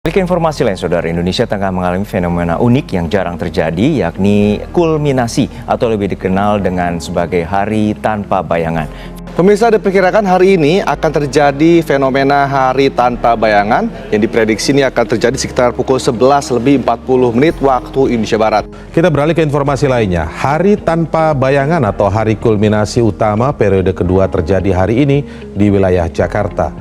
Berikut informasi lain, Saudara. Indonesia tengah mengalami fenomena unik yang jarang terjadi, yakni kulminasi atau lebih dikenal dengan sebagai hari tanpa bayangan. Pemirsa, diperkirakan hari ini akan terjadi fenomena hari tanpa bayangan yang diprediksi ini akan terjadi sekitar pukul 11 lebih 40 menit waktu Indonesia Barat. Kita beralih ke informasi lainnya. Hari tanpa bayangan atau hari kulminasi utama periode kedua terjadi hari ini di wilayah Jakarta.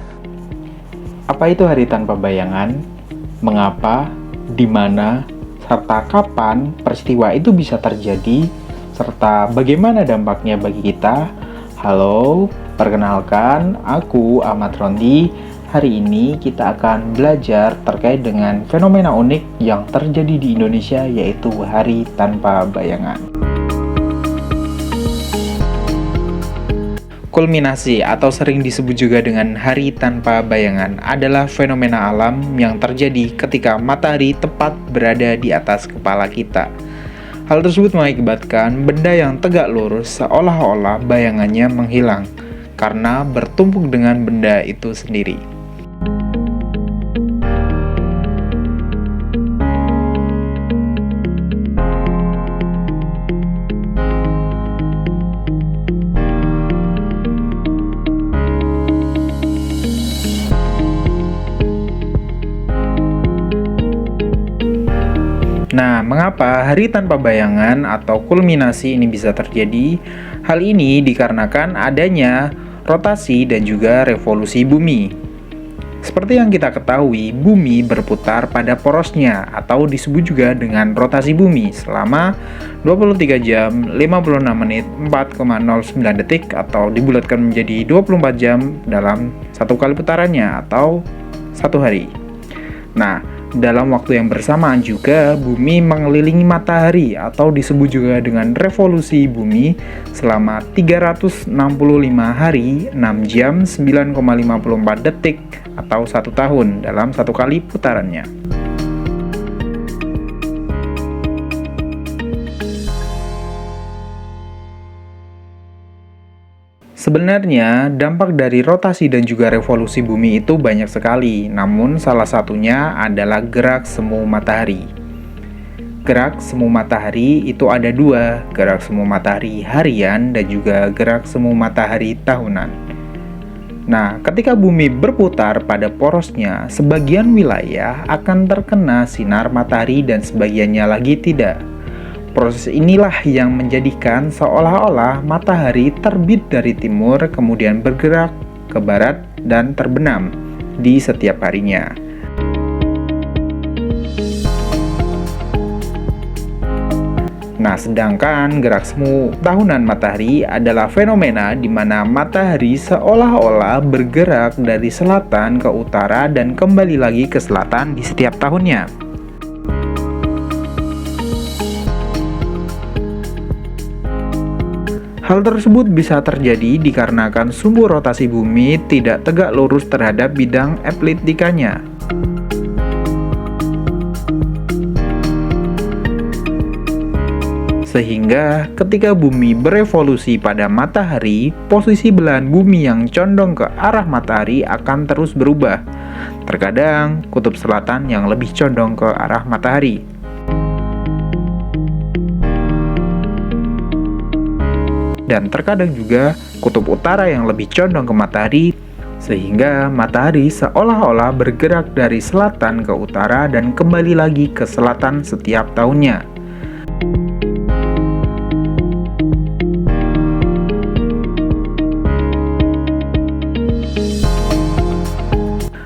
Apa itu hari tanpa bayangan? Mengapa, di mana, serta kapan peristiwa itu bisa terjadi, serta bagaimana dampaknya bagi kita? Halo, perkenalkan, aku Ahmad Rondi. Hari ini kita akan belajar terkait dengan fenomena unik yang terjadi di Indonesia, yaitu hari tanpa bayangan. Kulminasi atau sering disebut juga dengan hari tanpa bayangan adalah fenomena alam yang terjadi ketika matahari tepat berada di atas kepala kita. Hal tersebut mengakibatkan benda yang tegak lurus seolah-olah bayangannya menghilang karena bertumpuk dengan benda itu sendiri. Nah, mengapa hari tanpa bayangan atau kulminasi ini bisa terjadi? Hal ini dikarenakan adanya rotasi dan juga revolusi bumi. Seperti yang kita ketahui, bumi berputar pada porosnya atau disebut juga dengan rotasi bumi selama 23 jam, 56 menit, 4,09 detik atau dibulatkan menjadi 24 jam dalam satu kali putarannya atau satu hari. Nah, dalam waktu yang bersamaan juga bumi mengelilingi matahari atau disebut juga dengan revolusi bumi selama 365 hari, 6 jam, 9,54 detik atau 1 tahun dalam satu kali putarannya. Sebenarnya, dampak dari rotasi dan juga revolusi bumi itu banyak sekali, namun salah satunya adalah gerak semu matahari. Gerak semu matahari itu ada dua, gerak semu matahari harian dan juga gerak semu matahari tahunan. Nah, ketika bumi berputar pada porosnya, sebagian wilayah akan terkena sinar matahari dan sebagiannya lagi tidak. Proses inilah yang menjadikan seolah-olah matahari terbit dari timur kemudian bergerak ke barat dan terbenam di setiap harinya. Nah, sedangkan gerak semu tahunan matahari adalah fenomena di mana matahari seolah-olah bergerak dari selatan ke utara dan kembali lagi ke selatan di setiap tahunnya. Hal tersebut bisa terjadi dikarenakan sumbu rotasi bumi tidak tegak lurus terhadap bidang ekliptikanya. Sehingga ketika bumi berevolusi pada matahari, posisi belahan bumi yang condong ke arah matahari akan terus berubah. Terkadang kutub selatan yang lebih condong ke arah matahari. Dan terkadang juga kutub utara yang lebih condong ke matahari, sehingga matahari seolah-olah bergerak dari selatan ke utara dan kembali lagi ke selatan setiap tahunnya.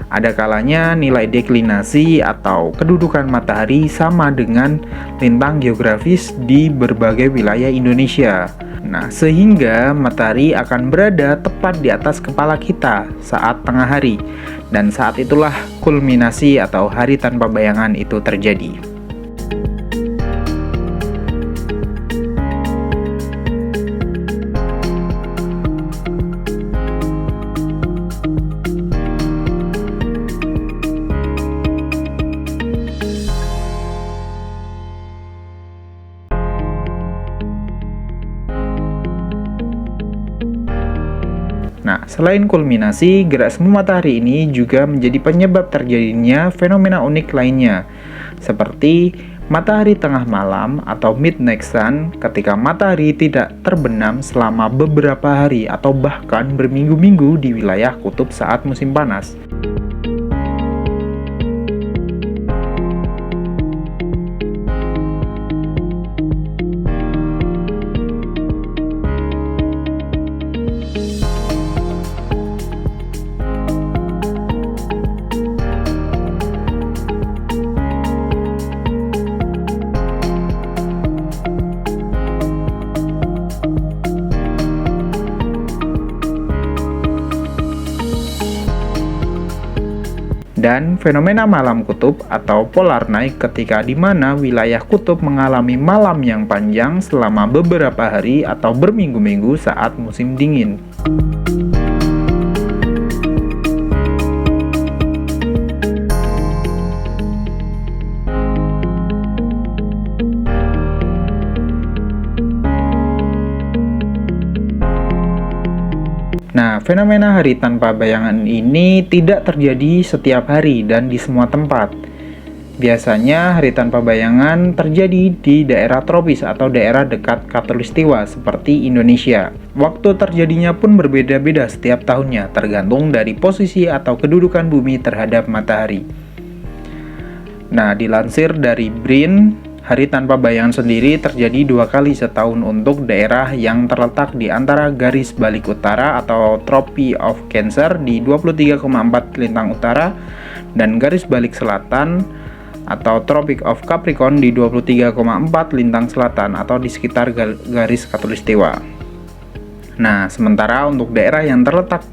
Ada kalanya nilai deklinasi atau kedudukan matahari sama dengan lintang geografis di berbagai wilayah Indonesia. Nah, sehingga matahari akan berada tepat di atas kepala kita saat tengah hari. Dan saat itulah kulminasi atau hari tanpa bayangan itu terjadi. Nah, Selain kulminasi, gerak semu matahari ini juga menjadi penyebab terjadinya fenomena unik lainnya, seperti matahari tengah malam atau midnight sun ketika matahari tidak terbenam selama beberapa hari atau bahkan berminggu-minggu di wilayah kutub saat musim panas. Dan fenomena malam kutub atau polar night ketika di mana wilayah kutub mengalami malam yang panjang selama beberapa hari atau berminggu-minggu saat musim dingin. Nah, fenomena hari tanpa bayangan ini tidak terjadi setiap hari dan di semua tempat. Biasanya hari tanpa bayangan terjadi di daerah tropis atau daerah dekat khatulistiwa seperti Indonesia. Waktu terjadinya pun berbeda-beda setiap tahunnya, tergantung dari posisi atau kedudukan bumi terhadap matahari. Nah, dilansir dari BRIN, hari tanpa bayangan sendiri terjadi 2 kali setahun untuk daerah yang terletak di antara garis balik utara atau Tropic of Cancer di 23,4 lintang utara dan garis balik selatan atau Tropic of Capricorn di 23,4 lintang selatan atau di sekitar garis khatulistiwa. Nah, sementara untuk daerah yang terletak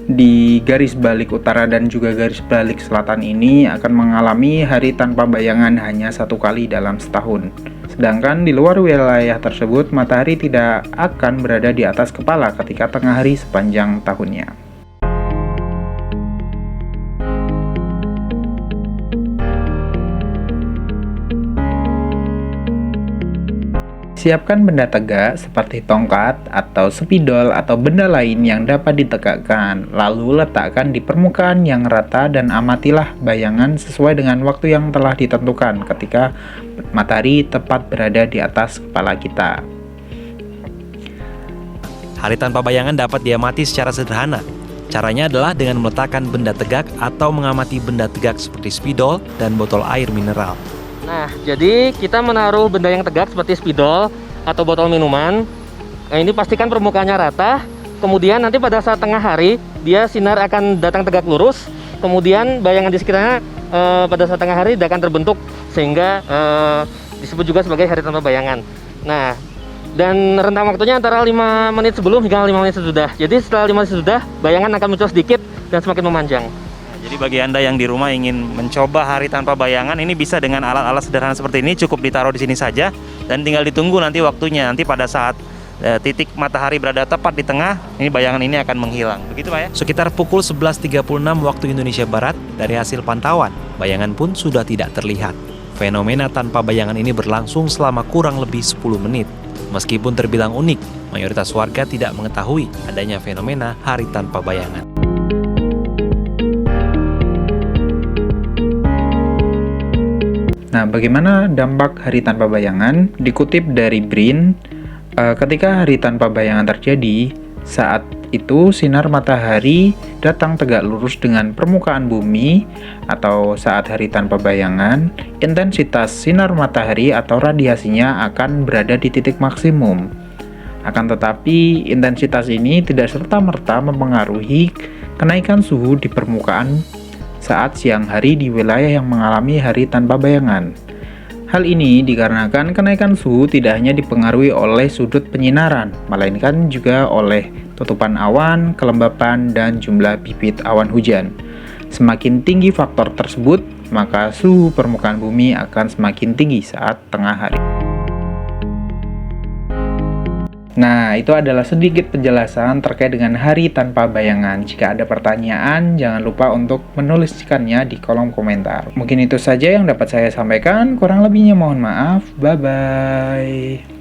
di garis balik utara dan juga garis balik selatan ini akan mengalami hari tanpa bayangan hanya 1 kali dalam setahun. Sedangkan di luar wilayah tersebut, matahari tidak akan berada di atas kepala ketika tengah hari sepanjang tahunnya. Siapkan benda tegak seperti tongkat atau spidol atau benda lain yang dapat ditegakkan, lalu letakkan di permukaan yang rata dan amatilah bayangan sesuai dengan waktu yang telah ditentukan ketika matahari tepat berada di atas kepala kita. Hari tanpa bayangan dapat diamati secara sederhana. Caranya adalah dengan meletakkan benda tegak atau mengamati benda tegak seperti spidol dan botol air mineral. Nah, jadi kita menaruh benda yang tegak seperti spidol atau botol minuman. Nah, ini pastikan permukaannya rata. Kemudian nanti pada saat tengah hari, dia sinar akan datang tegak lurus. Kemudian bayangan di sekitarnya pada saat tengah hari akan terbentuk sehingga disebut juga sebagai hari tanpa bayangan. Nah, dan rentang waktunya antara 5 menit sebelum hingga 5 menit sesudah. Jadi setelah 5 menit sesudah, bayangan akan muncul sedikit dan semakin memanjang. Jadi bagi Anda yang di rumah ingin mencoba hari tanpa bayangan, ini bisa dengan alat-alat sederhana seperti ini, cukup ditaruh di sini saja dan tinggal ditunggu nanti waktunya. Nanti pada saat titik matahari berada tepat di tengah, ini bayangan ini akan menghilang. Begitu Pak ya? Sekitar pukul 11.36 waktu Indonesia Barat, dari hasil pantauan, bayangan pun sudah tidak terlihat. Fenomena tanpa bayangan ini berlangsung selama kurang lebih 10 menit. Meskipun terbilang unik, mayoritas warga tidak mengetahui adanya fenomena hari tanpa bayangan. Nah, bagaimana dampak hari tanpa bayangan? Dikutip dari BRIN, ketika hari tanpa bayangan terjadi, saat itu sinar matahari datang tegak lurus dengan permukaan bumi, atau saat hari tanpa bayangan, intensitas sinar matahari atau radiasinya akan berada di titik maksimum. Akan tetapi, intensitas ini tidak serta-merta mempengaruhi kenaikan suhu di permukaan saat siang hari di wilayah yang mengalami hari tanpa bayangan. Hal ini dikarenakan kenaikan suhu tidak hanya dipengaruhi oleh sudut penyinaran, melainkan juga oleh tutupan awan, kelembapan, dan jumlah bibit awan hujan. Semakin tinggi faktor tersebut, maka suhu permukaan bumi akan semakin tinggi saat tengah hari. Nah, itu adalah sedikit penjelasan terkait dengan hari tanpa bayangan. Jika ada pertanyaan, jangan lupa untuk menuliskannya di kolom komentar. Mungkin itu saja yang dapat saya sampaikan. Kurang lebihnya mohon maaf. Bye-bye.